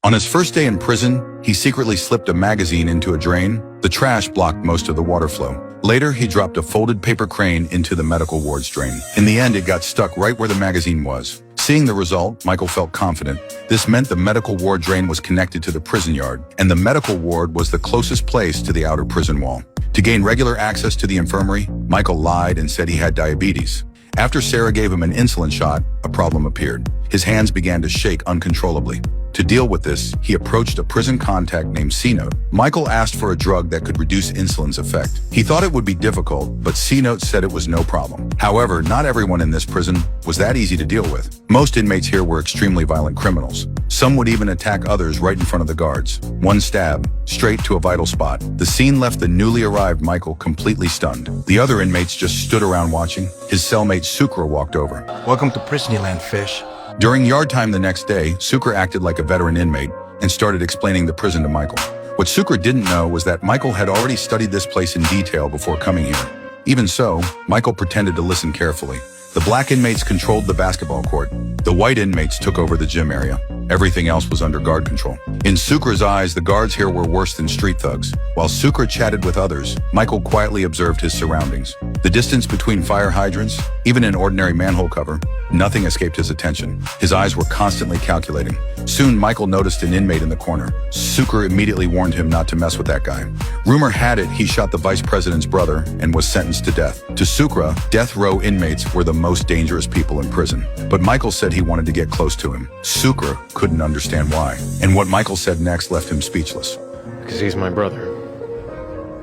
On his first day in prison, he secretly slipped a magazine into a drain. The trash blocked most of the water flow. Later, he dropped a folded paper crane into the medical ward's drain. In the end, it got stuck right where the magazine was. Seeing the result, Michael felt confident. This meant the medical ward drain was connected to the prison yard, and the medical ward was the closest place to the outer prison wall. To gain regular access to the infirmary, Michael lied and said he had diabetes. After Sarah gave him an insulin shot, a problem appeared. His hands began to shake uncontrollably. To deal with this, he approached a prison contact named C-Note. Michael asked for a drug that could reduce insulin's effect. He thought it would be difficult, but C-Note said it was no problem. However, not everyone in this prison was that easy to deal with. Most inmates here were extremely violent criminals. Some would even attack others right in front of the guards. One stab, straight to a vital spot. The scene left the newly arrived Michael completely stunned. The other inmates just stood around watching. His cellmate Sukra walked over. Welcome to Prisonyland, fish. During yard time the next day, Sukra acted like a veteran inmate and started explaining the prison to Michael. What Sukra didn't know was that Michael had already studied this place in detail before coming here. Even so, Michael pretended to listen carefully. The black inmates controlled the basketball court. The white inmates took over the gym area. Everything else was under guard control. In Sukra's eyes, the guards here were worse than street thugs. While Sukra chatted with others, Michael quietly observed his surroundings. The distance between fire hydrants, even an ordinary manhole cover, nothing escaped his attention. His eyes were constantly calculating. Soon, Michael noticed an inmate in the corner. Sukra immediately warned him not to mess with that guy. Rumor had it he shot the vice president's brother and was sentenced to death. To Sukra, death row inmates were the most dangerous people in prison. But Michael said he wanted to get close to him. Sukra couldn't understand why. And what Michael said next left him speechless. Because he's my brother.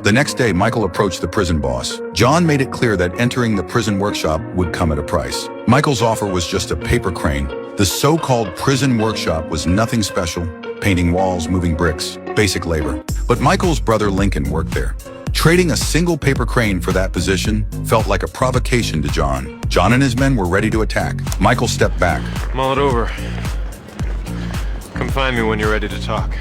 The next day, Michael approached the prison boss. John made it clear that entering the prison workshop would come at a price. Michael's offer was just a paper crane. The so-called prison workshop was nothing special, painting walls, moving bricks, basic labor. But Michael's brother Lincoln worked there. Trading a single paper crane for that position felt like a provocation to John. John and his men were ready to attack. Michael stepped back. Mull it over. Come find me when you're ready to talk.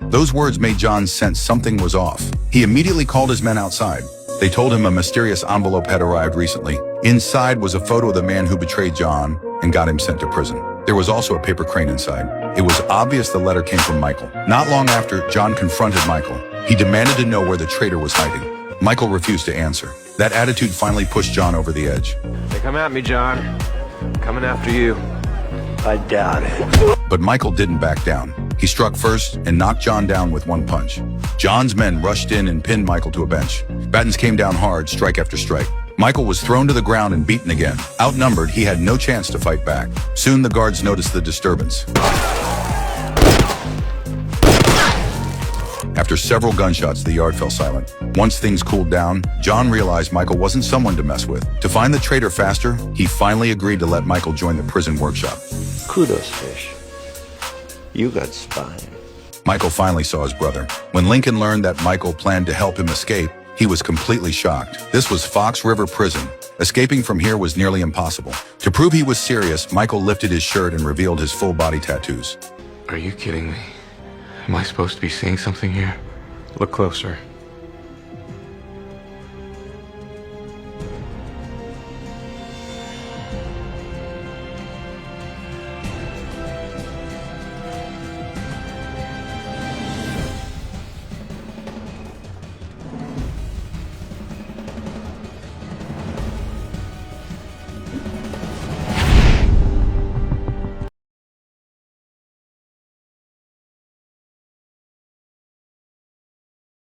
Those words made John sense something was off. He immediately called his men outside. They told him a mysterious envelope had arrived recently. Inside was a photo of the man who betrayed John and got him sent to prison. There was also a paper crane inside. It was obvious the letter came from Michael. Not long after, John confronted Michael. He demanded to know where the traitor was hiding. Michael refused to answer. That attitude finally pushed John over the edge. They come at me, John. I'm coming after you. I doubt it. But Michael didn't back down. He struck first and knocked John down with one punch. John's men rushed in and pinned Michael to a bench. Battens came down hard, strike after strike. Michael was thrown to the ground and beaten again. Outnumbered, he had no chance to fight back. Soon the guards noticed the disturbance. After several gunshots, the yard fell silent. Once things cooled down, John realized Michael wasn't someone to mess with. To find the traitor faster, he finally agreed to let Michael join the prison workshop. Kudos, fish. You got spine. Michael finally saw his brother. When Lincoln learned that Michael planned to help him escape, he was completely shocked. This was Fox River Prison. Escaping from here was nearly impossible. To prove he was serious, Michael lifted his shirt and revealed his full body tattoos. Are you kidding me? Am I supposed to be seeing something here? Look closer.